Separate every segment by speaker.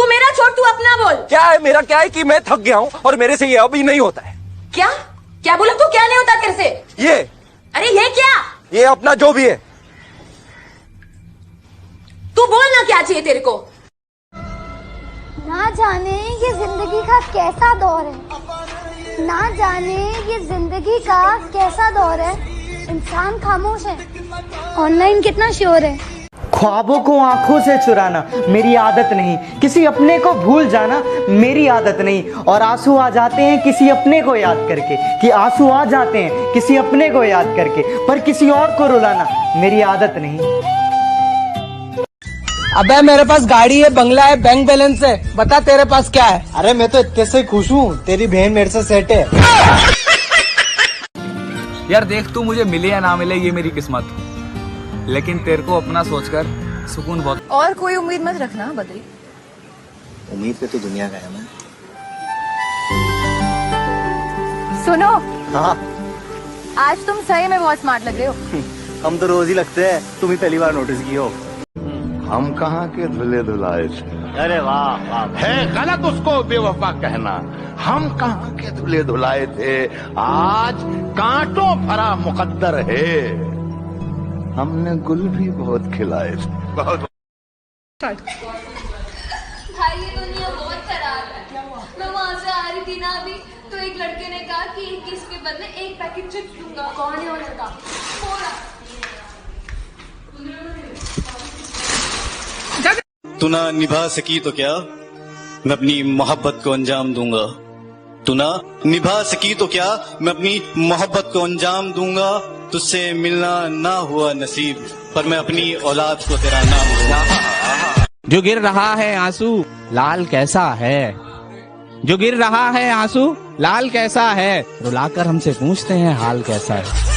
Speaker 1: तू मेरा छोड़, तू अपना बोल।
Speaker 2: क्या है मेरा? क्या है कि मैं थक गया हूँ और मेरे से ये अभी नहीं होता है।
Speaker 1: क्या क्या बोला तू? क्या नहीं होता तेरे से?
Speaker 2: ये
Speaker 1: अरे ये क्या?
Speaker 2: ये अपना जो भी है।
Speaker 1: तू बोल ना, क्या चाहिए तेरे को?
Speaker 3: ना जाने ये जिंदगी का कैसा दौर है, ना जाने ये जिंदगी का कैसा दौर है। इंसान खामोश है, ऑनलाइन कितना श्योर है।
Speaker 4: ख्वाबों को आंखों से चुराना मेरी आदत नहीं, किसी अपने को भूल जाना मेरी आदत नहीं। और आंसू आ जाते हैं किसी अपने को याद करके, कि आंसू आ जाते हैं किसी अपने को याद करके, पर किसी और को रुलाना मेरी आदत नहीं।
Speaker 5: अबे मेरे पास गाड़ी है, बंगला है, बैंक बैलेंस है, बता तेरे पास क्या है?
Speaker 4: अरे मैं तो इतने से खुश हूँ, तेरी बहन मेरे से सेट है।
Speaker 6: यार देख, तू मुझे मिले या ना मिले ये मेरी किस्मत, लेकिन तेरे को अपना सोचकर सुकून बहुत।
Speaker 1: और कोई उम्मीद मत रखना बद्री।
Speaker 4: उम्मीद पे तो दुनिया का है। मैं
Speaker 1: सुनो,
Speaker 4: हाँ
Speaker 1: आज तुम सही में बहुत स्मार्ट लग रहे हो।
Speaker 4: हम तो रोज ही लगते हैं, तुम ही पहली बार नोटिस की हो।
Speaker 7: हम कहाँ के धुले धुलाए थे।
Speaker 4: अरे वाह वाह,
Speaker 7: है गलत उसको बेवफा कहना। हम कहाँ के धुले धुलाए थे, आज कांटों भरा मुकद्दर है। हमने गुल भी बहुत खिलाए थे। बहुत
Speaker 8: भाई ये दुनिया बहुत खराब है। मैं वहाँ से आ रही थी ना अभी, तो एक लड़के ने कहा कि 21 के बदले एक पैकेट चिप्स दूंगा। कौन है वो लड़का?
Speaker 9: तू ना निभा सकी तो क्या, मैं अपनी मोहब्बत को अंजाम दूंगा। तू ना निभा सकी तो क्या, मैं अपनी मोहब्बत को अंजाम दूंगा। तुझसे मिलना ना हुआ नसीब, पर मैं अपनी औलाद को तेरा नाम दूंगा।
Speaker 5: जो गिर रहा है आंसू लाल कैसा है, जो गिर रहा है आंसू लाल कैसा है, रुलाकर हमसे पूछते हैं हाल कैसा है।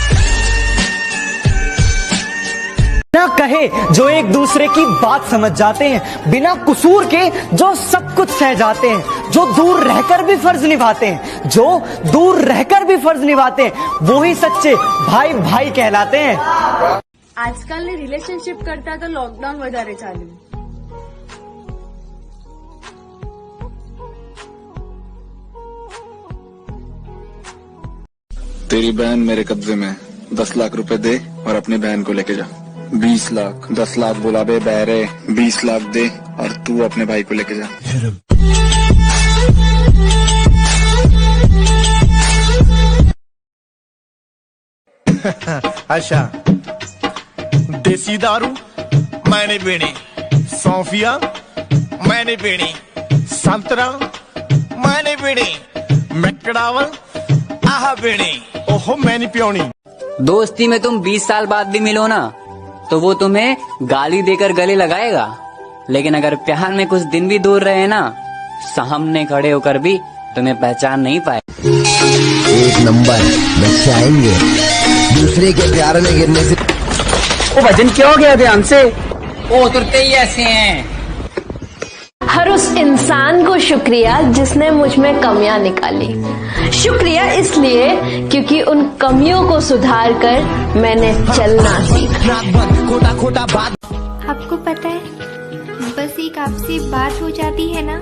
Speaker 4: ना कहे जो एक दूसरे की बात समझ जाते हैं, बिना कसूर के जो सब कुछ सह जाते हैं, जो दूर रहकर भी फर्ज निभाते हैं, जो दूर रहकर भी फर्ज निभाते हैं, वो ही सच्चे भाई भाई कहलाते हैं।
Speaker 8: આજકાલ ની રિલેશનશિપ કરતા તો લોકડાઉન વધારે ચાલ્યું।
Speaker 9: तेरी बहन मेरे कब्जे में, 10 लाख रुपए दे और अपनी बहन को लेके जा। 20 लाख, 10 लाख बोला बे बहरे, 20 लाख दे और तू अपने भाई को लेके जा।
Speaker 7: अच्छा, देसी दारू मैंने पीनी, सौंफिया मैंने पीनी, संतरा मैंने पीनी, मैकडावल आहा पीनी, ओहो मैंने पियोनी।
Speaker 10: दोस्ती में तुम 20 साल बाद भी मिलो ना, तो वो तुम्हें गाली देकर गले लगाएगा, लेकिन अगर प्यार में कुछ दिन भी दूर रहे ना, सामने खड़े होकर भी तुम्हें पहचान नहीं पाए।
Speaker 11: एक नंबर बच्चे आएंगे, दूसरे के प्यार में गिरने से।
Speaker 5: वो वजन क्या हो गया ध्यान से? वो उतरते ही ऐसे हैं।
Speaker 8: हर उस इंसान को शुक्रिया जिसने मुझ में कमियां निकाली। शुक्रिया इसलिए क्योंकि उन कमियों को सुधार कर मैंने चलना सीखा।
Speaker 3: आपको पता है, बस एक आपसे बात हो जाती है ना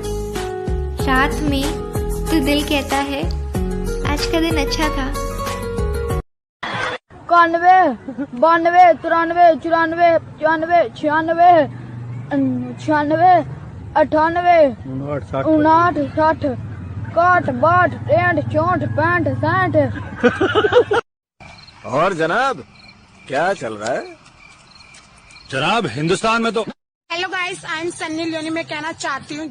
Speaker 3: रात में, तो दिल कहता है आज का दिन अच्छा था।
Speaker 1: 91, 92, 93, 94, 95, 96, 96, 98, 59, 60, 61, 62, 63, 64, 65।
Speaker 2: और जनाब क्या चल रहा है?
Speaker 6: जनाब हिंदुस्तान में तो।
Speaker 8: Hello guys, I am Sunny Leone. मैं कहना चाहती हूँ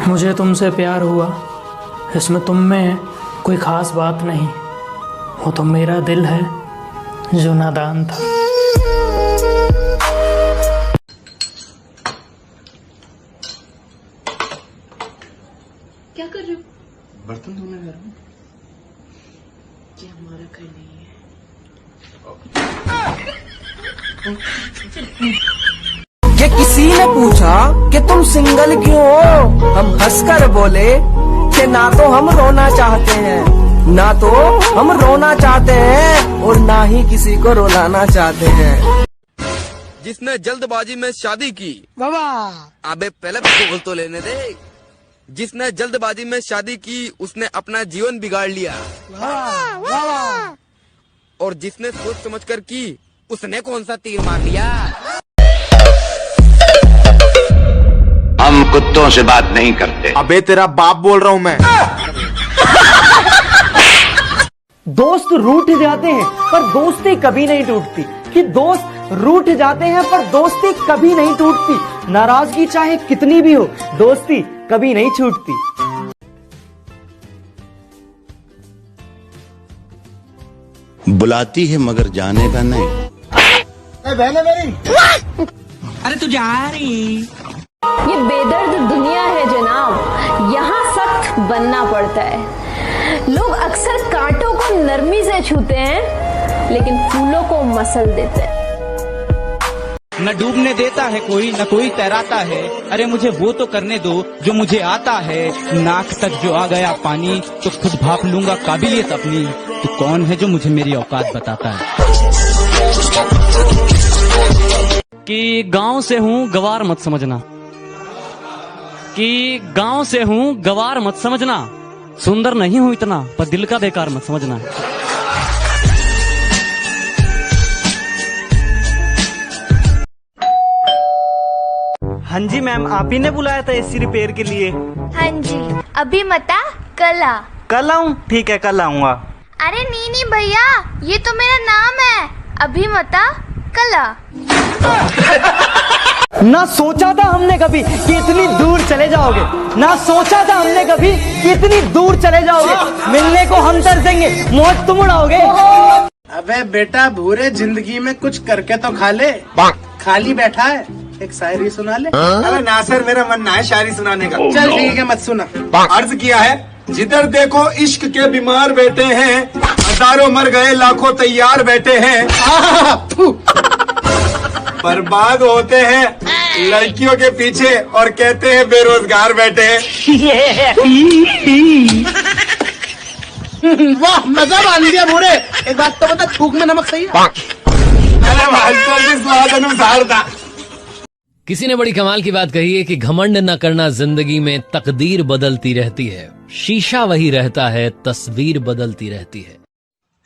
Speaker 5: मुझे तुमसे प्यार हुआ, इसमें तुम में कोई खास बात नहीं, वो तो मेरा दिल है जो नादान था।
Speaker 8: क्या कर रहे हो?
Speaker 9: बर्तन धोने जा रहा हूँ।
Speaker 8: ये हमारा घर नहीं है।
Speaker 5: ये किसी ने पूछा कि तुम सिंगल क्यों हो, हम हंसकर बोले कि ना तो हम रोना चाहते हैं, ना तो हम रोना चाहते हैं, और ना ही किसी को रुलाना चाहते हैं।
Speaker 12: जिसने जल्दबाजी में शादी की।
Speaker 13: वाह
Speaker 12: अबे पहले बोल तो लेने दे। जिसने जल्दबाजी में शादी की उसने अपना जीवन बिगाड़ लिया। और जिसने सोच समझकर की उसने कौन सा तीर मार लिया।
Speaker 7: हम कुत्तों से बात नहीं करते।
Speaker 2: अबे तेरा बाप बोल रहा हूँ मैं।
Speaker 4: दोस्त रूठ जाते हैं पर दोस्ती कभी नहीं टूटती। कि दोस्त रूठ जाते हैं पर दोस्ती कभी नहीं टूटती। नाराजगी चाहे कितनी भी हो, दोस्ती कभी नहीं छूटती।
Speaker 7: बुलाती है मगर जाने का नहीं।
Speaker 13: बहन है मेरी।
Speaker 5: अरे तू जा रही।
Speaker 8: ये बेदर्द दुनिया है जनाब, यहाँ सख्त बनना पड़ता है। लोग अक्सर कांटों को नरमी से छूते हैं लेकिन फूलों को मसल देते हैं।
Speaker 14: न डूबने देता है कोई, न कोई तैराता है। अरे मुझे वो तो करने दो जो मुझे आता है। नाक तक जो आ गया पानी तो खुद भाप लूंगा काबिलियत अपनी। तो कौन है जो मुझे मेरी औकात बताता है।
Speaker 15: कि गांव से हूँ गवार मत समझना, कि गांव से हूँ गवार मत समझना। सुंदर नहीं हूँ इतना पर दिल का बेकार मत समझना।
Speaker 4: हाँ जी मैम, आप ही ने बुलाया था एसी रिपेयर के लिए?
Speaker 3: हाँ जी, अभी मता कल आ।
Speaker 4: कल आऊँ? ठीक है, कल आऊँगा।
Speaker 3: अरे नी भैया, ये तो मेरा नाम है। अभी मता कल आ।
Speaker 4: ना सोचा था हमने कभी कि इतनी दूर चले जाओगे। ना सोचा था हमने कभी कि इतनी दूर चले जाओगे। मिलने को हम तरसेंगे, मौज तुम उड़ाओगे।
Speaker 13: अबे बेटा भूरे, जिंदगी में कुछ करके तो खा ले। खाली बैठा है, एक शायरी सुना ले।
Speaker 2: अबे नासिर, मेरा मन ना है शायरी सुनाने का।
Speaker 13: चल ठीक है, मत सुना।
Speaker 2: अर्ज किया है, जिधर देखो इश्क के बीमार बैठे हैं, हजारों मर गए लाखों तैयार बैठे हैं। बर्बाद होते हैं लड़कियों के पीछे और कहते हैं बेरोजगार बैठे हैं।
Speaker 13: वाह, मजा मान लिया भूरे। एक बात तो बता, थूक में नमक सही है?
Speaker 2: अरे मास्टर जी, स्वाद अनुसार था।
Speaker 16: किसी ने बड़ी कमाल की बात कही है कि घमंड न करना, जिंदगी में तकदीर बदलती रहती है। शीशा वही रहता है, तस्वीर बदलती रहती है।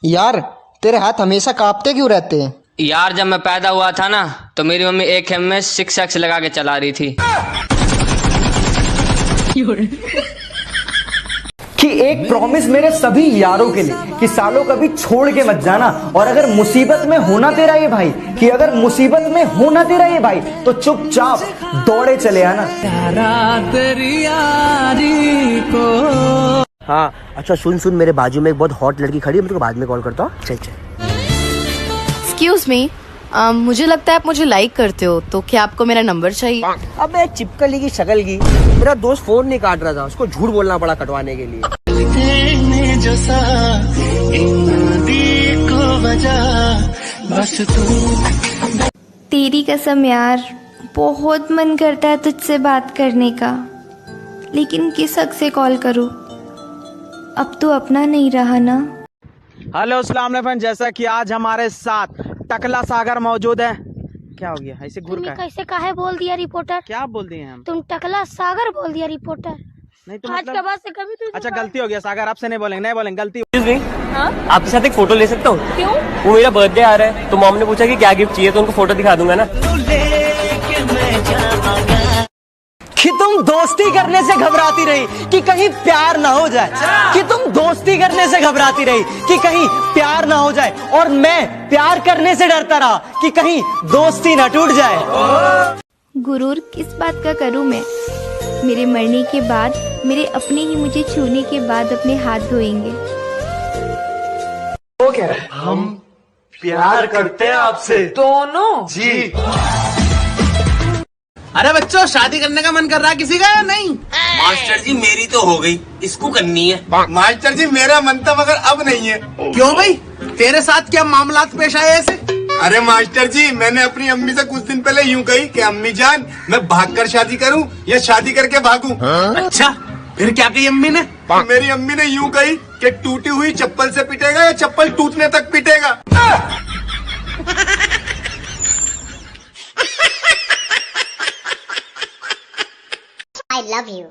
Speaker 17: यार तेरे हाथ हमेशा कांपते क्यों रहते हैं?
Speaker 10: यार जब मैं पैदा हुआ था ना तो मेरी मम्मी एक खेम में 6x लगा के चला रही थी।
Speaker 4: कि एक प्रॉमिस मेरे सभी यारों के लिए कि सालों कभी छोड़ के मत जाना। और अगर मुसीबत में होना तेरा ये भाई, कि अगर मुसीबत में होना तेरा ये भाई, तो चुपचाप दौड़े चले आना।
Speaker 5: तेरी यारी को।
Speaker 11: हाँ अच्छा सुन, मेरे बाजू में एक बहुत हॉट लड़की खड़ी है, मैं तुझको बाद में कॉल करता हूँ। चल।
Speaker 18: एक्सक्यूज मी, मुझे लगता है आप मुझे लाइक करते हो, तो क्या आपको मेरा नंबर चाहिए?
Speaker 11: अबे चिपकली की शक्ल की, मेरा दोस्त फोन नहीं काट रहा था, उसको झूठ बोलना पड़ा कटवाने के लिए।
Speaker 3: तेरी कसम यार, बहुत मन करता है तुझसे बात करने का, लेकिन किस हक से कॉल करूं? अब तो अपना नहीं रहा ना।
Speaker 14: हेलो अस्सलाम वालेकुम। जैसा कि आज हमारे साथ टकला सागर मौजूद है। क्या हो गया, ऐसे घूर का है?
Speaker 3: कैसे काहे बोल दिया रिपोर्टर?
Speaker 14: क्या बोल दिए हम?
Speaker 3: तुम टकला सागर बोल दिया रिपोर्टर।
Speaker 14: नहीं तो
Speaker 3: आज के बाद से कभी तुझे
Speaker 14: अच्छा गलती हो गया सागर, आपसे नहीं बोलेंगे, गलती।
Speaker 19: हाँ? आपके साथ एक फोटो ले सकता हूँ? क्यों? वो मेरा बर्थडे आ रहा है तो मॉम ने पूछा कि क्या गिफ्ट चाहिए, तो उनको फोटो दिखा दूंगा ना।
Speaker 4: कि तुम दोस्ती करने से घबराती रही कि कहीं प्यार ना हो जाए। कि तुम दोस्ती करने से घबराती रही कि कहीं प्यार ना हो जाए, और मैं प्यार करने से डरता रहा कि कहीं दोस्ती ना टूट जाए।
Speaker 3: गुरूर किस बात का करूं मैं? मेरे मरने के बाद मेरे अपने ही मुझे छूने के बाद अपने हाथ धोएंगे।
Speaker 2: वो कह रहा है, हम प्यार करते हैं आपसे।
Speaker 13: दोनों
Speaker 2: जी।
Speaker 13: अरे बच्चों, शादी करने का मन कर रहा है किसी का या नहीं?
Speaker 2: मास्टर जी मेरी तो हो गई, इसको करनी है। मास्टर जी मेरा मन था मगर अब नहीं है।
Speaker 13: क्यों भाई, तेरे साथ क्या मामलात पेश आए ऐसे?
Speaker 2: अरे मास्टर जी, मैंने अपनी अम्मी से कुछ दिन पहले यूं कही कि अम्मी जान, मैं भागकर शादी करूं या शादी करके भागूं।
Speaker 13: अच्छा, फिर क्या कही अम्मी ने?
Speaker 2: मेरी अम्मी ने यूं कही कि टूटी हुई चप्पल से पिटेगा या चप्पल टूटने तक पिटेगा।
Speaker 20: Love you.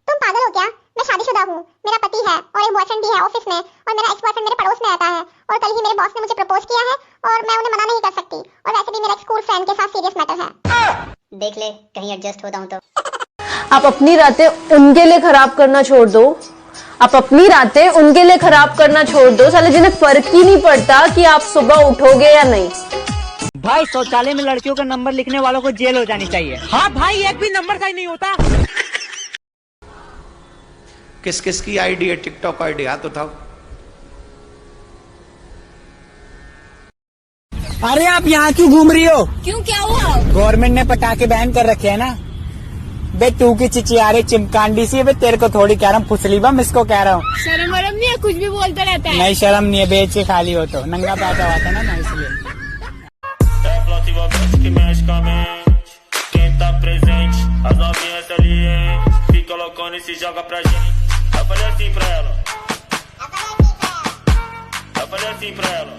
Speaker 20: तुम पागल हो क्या? मैं शादीशुदा हूँ, मेरा पति है और एक बॉयफ्रेंड भी है ऑफिस में, और मेरा एक्स बॉयफ्रेंड मेरे पड़ोस में रहता है, और कल ही मेरे बॉस ने मुझे प्रपोज किया है और मैं उन्हें मना नहीं कर सकती, और वैसे भी मेरा एक स्कूल फ्रेंड के साथ सीरियस मैटर है। देख ले कहीं एडजस्ट होता हूँ तो।
Speaker 8: आप अपनी रातें उनके लिए खराब करना छोड़ दो, आप अपनी रातें उनके लिए खराब करना छोड़ दो, साले जिन्हें फर्क ही नहीं पड़ता कि आप सुबह उठोगे या नहीं।
Speaker 4: भाई शौचालय में लड़कियों का नंबर लिखने वालों को जेल हो जानी चाहिए।
Speaker 14: हाँ भाई, एक भी नंबर सही नहीं होता।
Speaker 13: किस किस की आईडी है? टिकटॉक आईडी हाथ उठाओ।
Speaker 4: अरे आप यहाँ क्यों घूम रही हो?
Speaker 1: क्यों, क्या हुआ?
Speaker 4: गवर्नमेंट ने पटाखे बैन कर रखे है ना। बे तू की चिचियारे चिमकांडी सी है, बे तेरे को थोड़ी कह रहा हूँ फुसली बम, इसको कह रहा हूँ।
Speaker 1: शर्म वरम नहीं है, कुछ भी बोलता रहता है।
Speaker 4: नहीं शर्म नहीं है, बेच के खाली हो तो नंगा पैदा हुआ था ना मैं, इसलिए।
Speaker 21: As novinhas ali, hein? Fica loucona e se joga pra gente. Eu falei assim pra ela. Eu falei assim pra ela.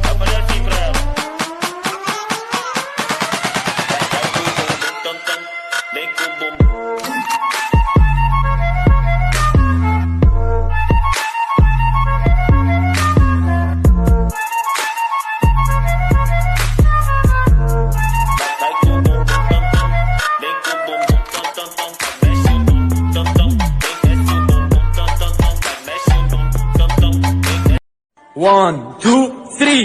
Speaker 21: Eu falei assim pra ela. Vem com o bumbum.
Speaker 2: One, two, three.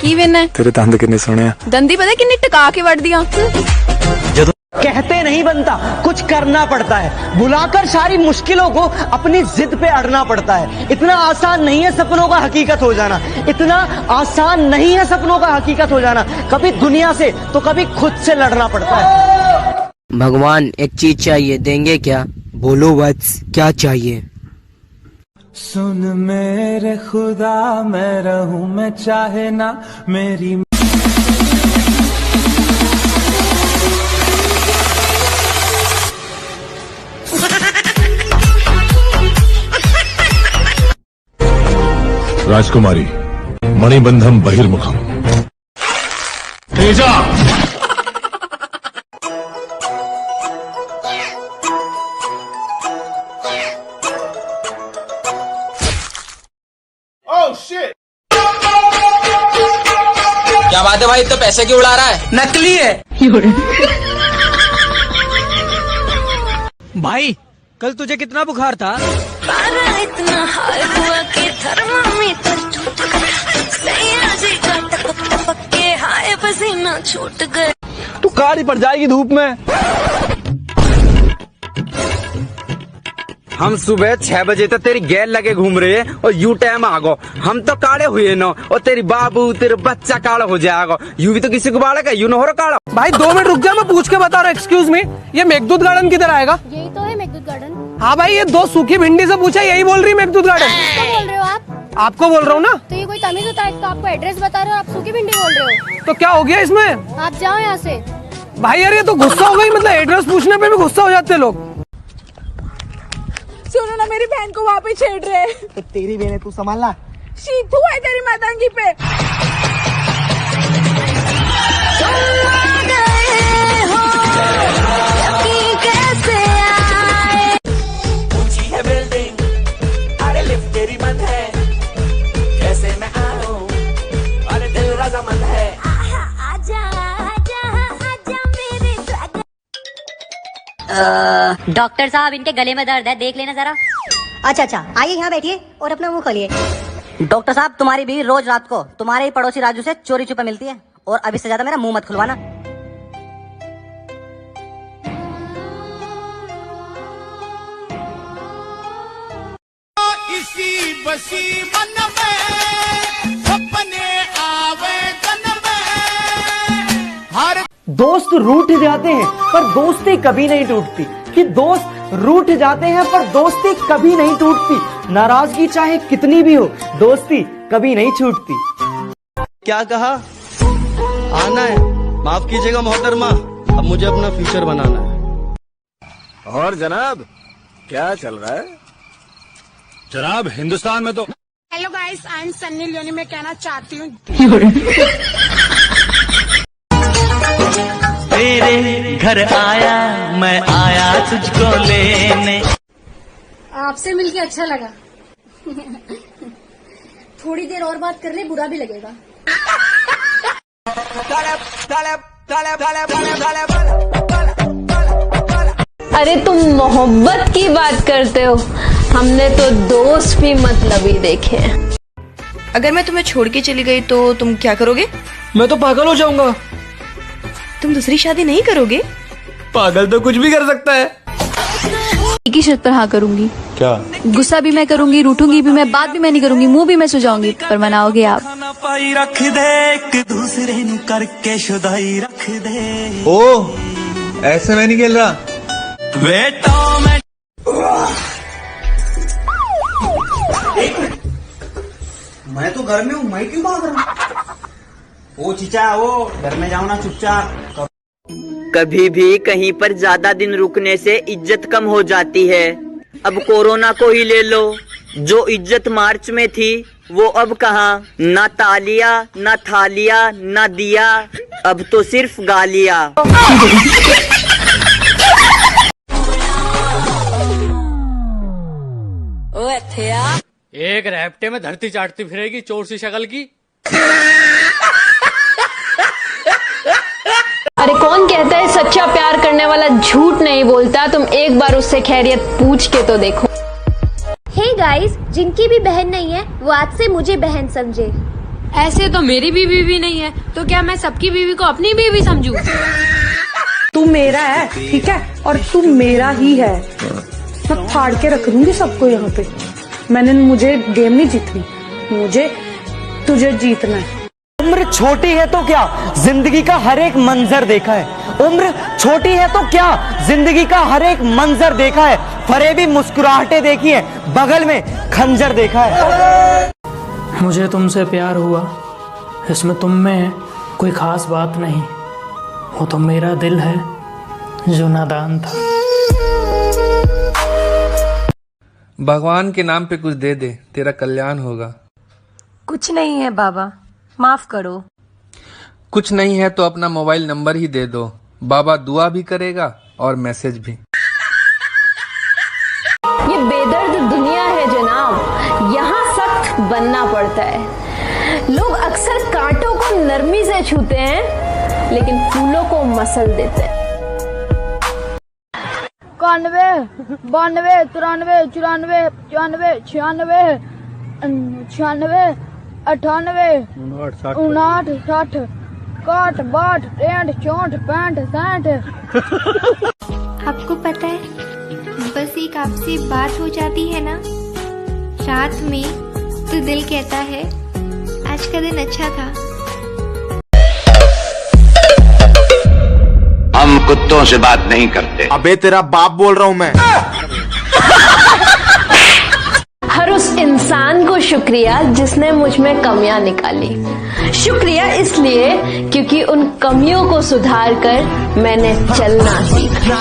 Speaker 8: की win है?
Speaker 2: तेरे दंद कितने सोने हैं?
Speaker 8: दंदी पता किन्नी टका के वड़ दिया।
Speaker 4: कहते नहीं बनता, कुछ करना पड़ता है। बुलाकर सारी मुश्किलों को अपनी जिद पे अड़ना पड़ता है। इतना आसान नहीं है सपनों का हकीकत हो जाना, इतना आसान नहीं है सपनों का हकीकत हो जाना। कभी दुनिया से तो कभी खुद से लड़ना पड़ता है।
Speaker 17: भगवान एक चीज चाहिए, देंगे क्या? बोलो वत्स, क्या चाहिए?
Speaker 2: सुन मेरे खुदा, मैं रहूं मैं चाहे ना मेरी।
Speaker 22: राजकुमारी मणिबंधम बहिर्मुखम। तेजा
Speaker 6: क्या बात है भाई, तो पैसे क्यों उड़ा रहा है?
Speaker 4: नकली है। भाई कल तुझे कितना बुखार था?
Speaker 1: इतना हाल हुआ कि थर्मामीटर टूट गया, सैया जी का टपक टपक के हाय पसीना छूट गए।
Speaker 6: तू काली पड़ जाएगी धूप में। हम सुबह 6 बजे तक तेरी गैल लगे घूम रहे हैं और यू टाइम आ गो। हम तो काले हुए न, और तेरी बाबू तेरा बच्चा काला हो जाएगा। यू भी तो किसी को बालक है, यू न हो रहा काला।
Speaker 14: भाई 2 मिनट रुक जा, मैं पूछ के बता रहा हूँ। एक्सक्यूज मी, ये मेघदूत गार्डन किधर आएगा?
Speaker 1: यही तो है मेघदूत गार्डन।
Speaker 14: हाँ भाई, ये 2 सूखी भिंडी से पूछा, यही बोल रही मेघदूत गार्डन।
Speaker 1: क्या बोल रहे हो आप?
Speaker 14: आपको बोल रहा हूँ ना।
Speaker 1: तो ये कोई तमीज होता है? तो आपको एड्रेस बता रहे हो, आप सूखी भिंडी बोल रहे हो।
Speaker 14: तो क्या हो गया इसमें?
Speaker 1: आप जाओ यहाँ से।
Speaker 14: भाई यार ये तो गुस्सा हो गई, मतलब एड्रेस पूछने पे भी गुस्सा हो जाते लोग।
Speaker 1: सुनो ना, मेरी बहन को वहाँ पे छेड़ रहे हैं।
Speaker 4: तो तेरी बहन है, तू संभालना।
Speaker 1: शीतू है तेरी मातांगी पे। कैसे आए? ऊंची है बिल्डिंग, अरे लिफ्ट तेरी बंद है, कैसे मैं आऊं? अरे दिल रजामंद है। आजा आजा आजा मेरे ड्रैगन।
Speaker 20: डॉक्टर साहब, इनके गले में दर्द है, देख लेना जरा। अच्छा, आइए यहाँ बैठिए और अपना मुंह खोलिए। डॉक्टर साहब, तुम्हारी बीवी रोज रात को तुम्हारे ही पड़ोसी राजू से चोरी छुपे मिलती है, और अभी से ज्यादा मेरा मुंह मत खुलवाना।
Speaker 2: इसी बसी मन में सपने आवे तन में हर।
Speaker 4: दोस्त रूठ जाते हैं पर दोस्ती कभी नहीं टूटती, कि दोस्त रूठ जाते हैं पर दोस्ती कभी नहीं टूटती। नाराजगी चाहे कितनी भी हो, दोस्ती कभी नहीं छूटती।
Speaker 9: क्या कहा? आना है? माफ कीजिएगा मोहतरमा, अब मुझे अपना फ्यूचर बनाना है।
Speaker 22: और जनाब क्या चल रहा है? जनाब हिंदुस्तान में तो
Speaker 1: hello guys.
Speaker 7: Guys, I am Sunny Leone. मैं कहना चाहती हूँ
Speaker 12: तेरे घर आया, मैं आया तुझको लेने।
Speaker 7: आपसे मिलके अच्छा लगा। थोड़ी देर और बात कर ले, बुरा भी लगेगा।
Speaker 8: अरे तुम मोहब्बत की बात करते हो, हमने तो दोस्त भी मतलबी देखे हैं।
Speaker 18: अगर मैं तुम्हें छोड़ के चली गई तो तुम क्या करोगे?
Speaker 4: मैं तो पागल हो जाऊंगा।
Speaker 18: तुम दूसरी शादी नहीं करोगे?
Speaker 4: पागल तो कुछ भी कर सकता है।
Speaker 23: एक ही शर्त पर हाँ करूंगी।
Speaker 22: क्या?
Speaker 23: गुस्सा भी मैं करूंगी, रूठूंगी भी मैं, बात भी मैं नहीं करूंगी, मुंह भी मैं सुझाऊंगी, पर मनाओगे आप।
Speaker 12: पाई रख दे एक दूसरे नु करके शुदाई रख दे।
Speaker 2: ओ, ऐसे मैं नहीं खेल रहा
Speaker 12: बेटा। मैं
Speaker 4: मैं तो घर में हूँ, मैं क्यों भाग रहा हूँ? ओ चीचा, ओ घर में जाओ ना चुपचाप।
Speaker 17: कभी भी कहीं पर ज्यादा दिन रुकने से इज्जत कम हो जाती है। अब कोरोना को ही ले लो, जो इज्जत मार्च में थी वो अब कहाँ। ना तालिया, ना थालिया, ना दिया, अब तो सिर्फ गालिया।
Speaker 5: एक रैप्टे में धरती चाटती फिरेगी चोर सी शक्ल की।
Speaker 8: अरे कौन कहता है सच्चा प्यार करने वाला झूठ नहीं बोलता? तुम एक बार उससे खैरियत पूछ के तो देखो।
Speaker 20: हे गाइस, जिनकी भी बहन नहीं है वो आज से मुझे बहन समझे।
Speaker 23: ऐसे तो मेरी भी बीवी नहीं है, तो क्या मैं सबकी बीवी को अपनी बीवी समझूं?
Speaker 7: तू मेरा है, ठीक है, और तू मेरा ही है। मैं फाड़ के रख दूंगी सबको यहाँ पे। मुझे गेम नहीं जीतनी, मुझे तुझे जीतना है।
Speaker 4: उम्र छोटी है तो क्या, जिंदगी का हर एक मंजर देखा है। उम्र छोटी है तो क्या, जिंदगी का हर एक मंजर देखा है। फरेबी मुस्कुराहटें देखी है, बगल में खंजर देखा है।
Speaker 5: मुझे तुमसे प्यार हुआ, इसमें तुम में कोई खास बात नहीं। वो तो मेरा दिल है जो नादान था।
Speaker 2: भगवान के नाम पे कुछ दे दे, तेरा कल्याण होगा।
Speaker 23: कुछ नहीं है बाबा, माफ करो।
Speaker 2: कुछ नहीं है तो अपना मोबाइल नंबर ही दे दो, बाबा दुआ भी करेगा और मैसेज भी।
Speaker 8: ये बेदर्द दुनिया है जनाब, यहाँ सख्त बनना पड़ता है। लोग अक्सर कांटों को नरमी से छूते हैं, लेकिन फूलों को मसल देते हैं।
Speaker 7: 91, 92, 93, 94, 95, 96, 96, 98, 59, 60, 61, 62, 63, 64, 65।
Speaker 3: आपको पता है, बस एक आपसे बात हो जाती है ना रात में, तो दिल कहता है आज का दिन अच्छा था।
Speaker 24: हम कुत्तों से बात नहीं करते।
Speaker 2: अबे तेरा बाप बोल रहा हूँ मैं।
Speaker 8: हर उस इंसान को शुक्रिया जिसने मुझ में कमियां निकाली। शुक्रिया इसलिए क्योंकि उन कमियों को सुधार कर मैंने चलना सीखा।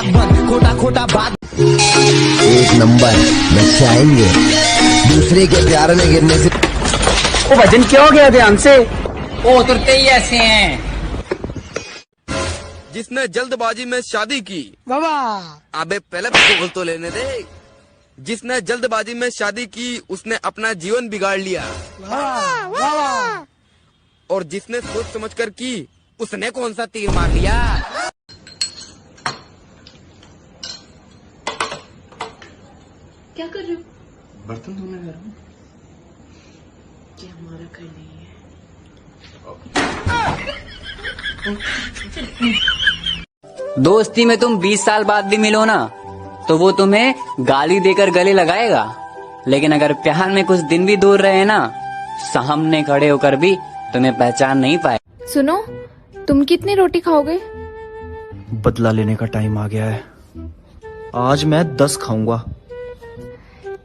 Speaker 11: एक नंबर बच्चे आएंगे, दूसरे के प्यार में गिरने से।
Speaker 4: वो वजन क्या हो गया ध्यान से?
Speaker 10: वो उतरते ही ऐसे हैं।
Speaker 6: जिसने जल्दबाजी में शादी की,
Speaker 7: बाबा
Speaker 6: अबे पहले बोल तो लेने दे। जिसने जल्दबाजी में शादी की उसने अपना जीवन बिगाड़ लिया। और जिसने सोच समझकर की उसने कौन सा तीर मार लिया।
Speaker 7: क्या कर रहे हो?
Speaker 2: बर्तन धोने जा रहा हूँ।
Speaker 7: क्या हमारा घर नहीं है।
Speaker 10: दोस्ती में तुम 20 साल बाद भी मिलो ना, तो वो तुम्हें गाली देकर गले लगाएगा। लेकिन अगर प्यार में कुछ दिन भी दूर रहे ना, सामने खड़े होकर भी तुम्हें पहचान नहीं पाए।
Speaker 23: सुनो, तुम कितनी रोटी खाओगे?
Speaker 4: बदला लेने का टाइम आ गया है। आज मैं 10 खाऊंगा।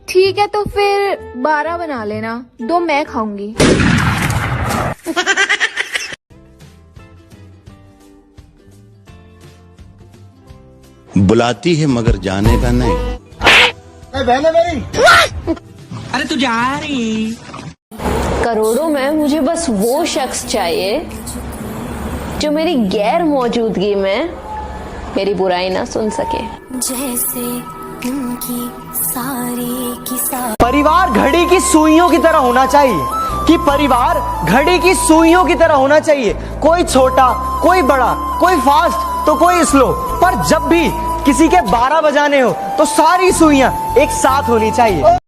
Speaker 23: ठीक है, तो फिर 12 बना लेना, 2 मैं खाऊंगी।
Speaker 22: बुलाती है मगर जाने का नहीं।
Speaker 4: बहन है मेरी।
Speaker 14: अरे तू जा रही
Speaker 8: करोड़ों में मुझे बस वो शख्स चाहिए जो मेरी गैर मौजूदगी में मेरी बुराई ना सुन सके।
Speaker 1: जैसे उनकी सारी की सारी
Speaker 4: परिवार घड़ी की सुइयों की तरह होना चाहिए, कि परिवार घड़ी की सुइयों की तरह होना चाहिए। कोई छोटा, कोई बड़ा, कोई फास्ट तो कोई स्लो, पर जब भी किसी के 12 बजाने हो तो सारी सुइयां एक साथ होनी चाहिए।